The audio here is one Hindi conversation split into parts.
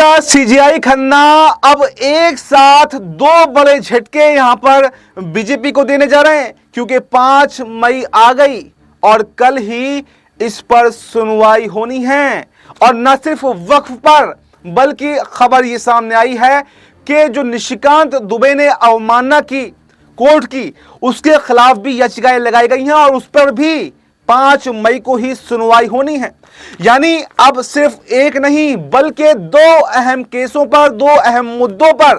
क्या सीजीआई खन्ना अब एक साथ दो बड़े झटके यहां पर बीजेपी को देने जा रहे हैं, क्योंकि 5 मई आ गई और कल ही इस पर सुनवाई होनी है। और न सिर्फ वक्फ पर, बल्कि खबर यह सामने आई है कि जो निशिकांत दुबे ने अवमानना की कोर्ट की, उसके खिलाफ भी याचिकाएं लगाई गई हैं और उस पर भी 5 मई को ही सुनवाई होनी है। यानी अब सिर्फ एक नहीं बल्कि दो अहम केसों पर, दो अहम मुद्दों पर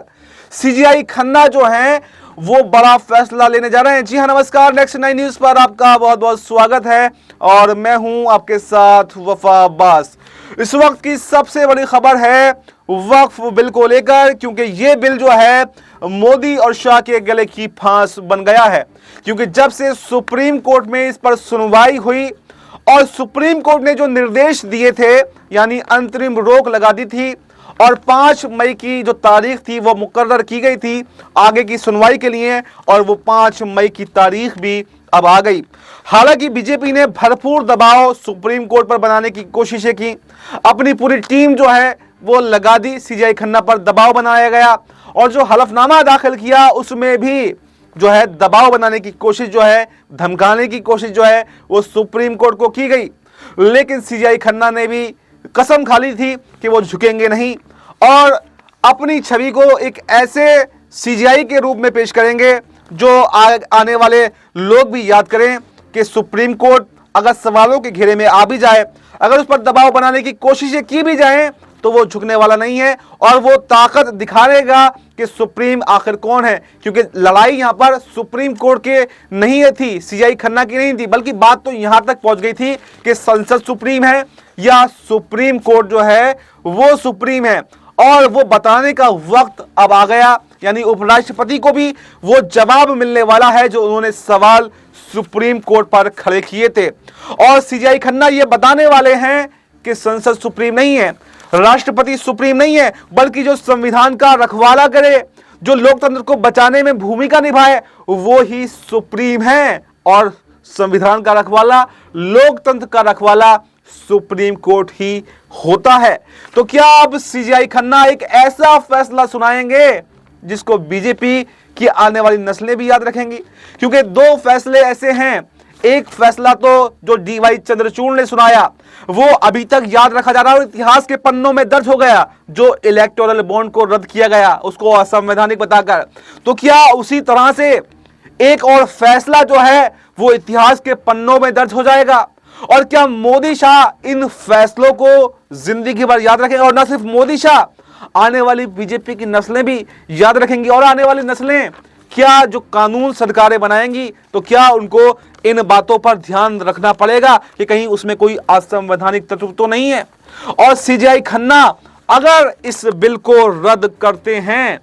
सीजीआई खन्ना जो हैं वो बड़ा फैसला लेने जा रहे हैं। जी हां, नमस्कार, नेक्स्ट 9 न्यूज पर आपका बहुत बहुत स्वागत है और मैं हूं आपके साथ वफा अब्बास। इस वक्त की सबसे बड़ी खबर है वक्फ बिल को लेकर, क्योंकि ये बिल जो है मोदी और शाह के गले की फांस बन गया है। क्योंकि जब से सुप्रीम कोर्ट में इस पर सुनवाई हुई और सुप्रीम कोर्ट ने जो निर्देश दिए थे, यानी अंतरिम रोक लगा दी थी और 5 मई की जो तारीख थी वो मुकर्रर की गई थी आगे की सुनवाई के लिए, और वो 5 मई की तारीख भी अब आ गई। हालांकि बीजेपी ने भरपूर दबाव सुप्रीम कोर्ट पर बनाने की कोशिशें की, अपनी पूरी टीम जो है वो लगा दी, सीजीआई खन्ना पर दबाव बनाया गया और जो हलफनामा दाखिल किया उसमें भी जो है दबाव बनाने की कोशिश जो है, धमकाने की कोशिश जो है वो सुप्रीम कोर्ट को की गई। लेकिन सीजीआई खन्ना ने भी कसम खा ली थी कि वो झुकेंगे नहीं और अपनी छवि को एक ऐसे सीजीआई के रूप में पेश करेंगे जो आने वाले लोग भी याद करें कि सुप्रीम कोर्ट अगर सवालों के घेरे में आ भी जाए, अगर उस पर दबाव बनाने की कोशिशें की भी जाएं, तो वो झुकने वाला नहीं है और वो ताकत दिखाएगा कि सुप्रीम आखिर कौन है। क्योंकि लड़ाई यहां पर सुप्रीम कोर्ट के नहीं थी, सीजीआई खन्ना की नहीं थी, बल्कि बात तो यहां तक पहुंच गई थी कि संसद सुप्रीम है या सुप्रीम कोर्ट जो है वो सुप्रीम है। और वो बताने का वक्त अब आ गया, यानी उपराष्ट्रपति को भी वो जवाब मिलने वाला है जो उन्होंने सवाल सुप्रीम कोर्ट पर खड़े किए थे। और सीजीआई खन्ना ये बताने वाले हैं कि संसद सुप्रीम नहीं है, राष्ट्रपति सुप्रीम नहीं है, बल्कि जो संविधान का रखवाला करे, जो लोकतंत्र को बचाने में भूमिका निभाए, वो ही सुप्रीम है। और संविधान का रखवाला, लोकतंत्र का रखवाला सुप्रीम कोर्ट ही होता है। तो क्या अब सीजीआई खन्ना एक ऐसा फैसला सुनाएंगे जिसको बीजेपी की आने वाली नस्लें भी याद रखेंगी? क्योंकि दो फैसले ऐसे हैं, एक फैसला तो जो डीवाई चंद्रचूड़ ने सुनाया वो अभी तक याद रखा जा रहा है और इतिहास के पन्नों में दर्ज हो गया, जो इलेक्टोरल बॉन्ड को रद्द किया गया उसको असंवैधानिक बताकर। तो क्या उसी तरह से एक और फैसला जो है वो इतिहास के पन्नों में दर्ज हो जाएगा? और क्या मोदी शाह इन फैसलों को जिंदगी भर याद रखेंगे? और न सिर्फ मोदी शाह, आने वाली बीजेपी की नस्लें भी याद रखेंगी। और आने वाली नस्लें क्या जो कानून सरकारें बनाएंगी तो क्या उनको इन बातों पर ध्यान रखना पड़ेगा कि कहीं उसमें कोई असंवैधानिक तत्व तो नहीं है? और सीजीआई खन्ना अगर इस बिल को रद्द करते हैं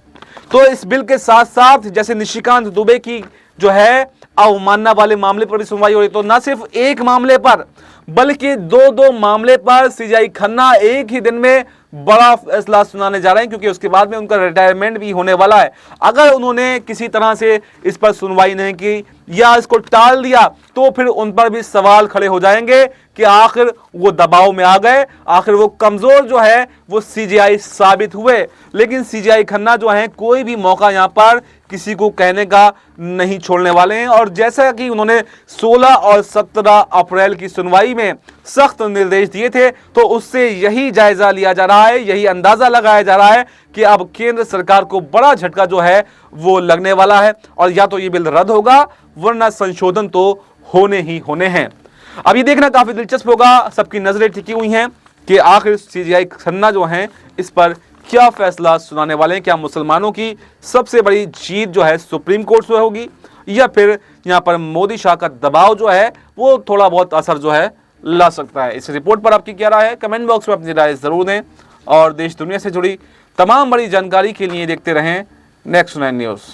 तो इस बिल के साथ साथ जैसे निशिकांत दुबे की जो है अवमानना वाले मामले पर भी सुनवाई हो रही, तो न सिर्फ एक मामले पर बल्कि दो मामले पर सीजीआई खन्ना एक ही दिन में बड़ा फैसला सुनाने जा रहे हैं, क्योंकि उसके बाद में उनका रिटायरमेंट भी होने वाला है। अगर उन्होंने किसी तरह से इस पर सुनवाई नहीं की या इसको टाल दिया तो फिर उन पर भी सवाल खड़े हो जाएंगे कि आखिर वो दबाव में आ गए, आखिर वो कमजोर जो है वो सीजीआई साबित हुए। लेकिन सीजीआई खन्ना जो है कोई भी मौका यहां पर किसी को कहने का नहीं छोड़ने वाले हैं। और जैसा कि उन्होंने 16 और 17 अप्रैल की सुनवाई में सख्त निर्देश दिए थे, तो उससे यही जायजा लिया जा रहा है, यही अंदाजा लगाया जा रहा है कि अब केंद्र सरकार को बड़ा झटका जो है वो लगने वाला है और या तो ये बिल रद्द होगा वरना संशोधन तो होने ही होने हैं। अब ये देखना काफी दिलचस्प होगा, सबकी नजरें टिकी हुई हैं कि आखिर सीजीआई खन्ना जो हैं इस पर क्या फैसला सुनाने वाले हैं। क्या मुसलमानों की सबसे बड़ी जीत जो है सुप्रीम कोर्ट से होगी या फिर यहाँ पर मोदी शाह का दबाव जो है वो थोड़ा बहुत असर जो है ला सकता है? इस रिपोर्ट पर आपकी क्या राय है? कमेंट बॉक्स में अपनी राय जरूर दें और देश दुनिया से जुड़ी तमाम बड़ी जानकारी के लिए देखते रहें नेक्स्ट 9 न्यूज़।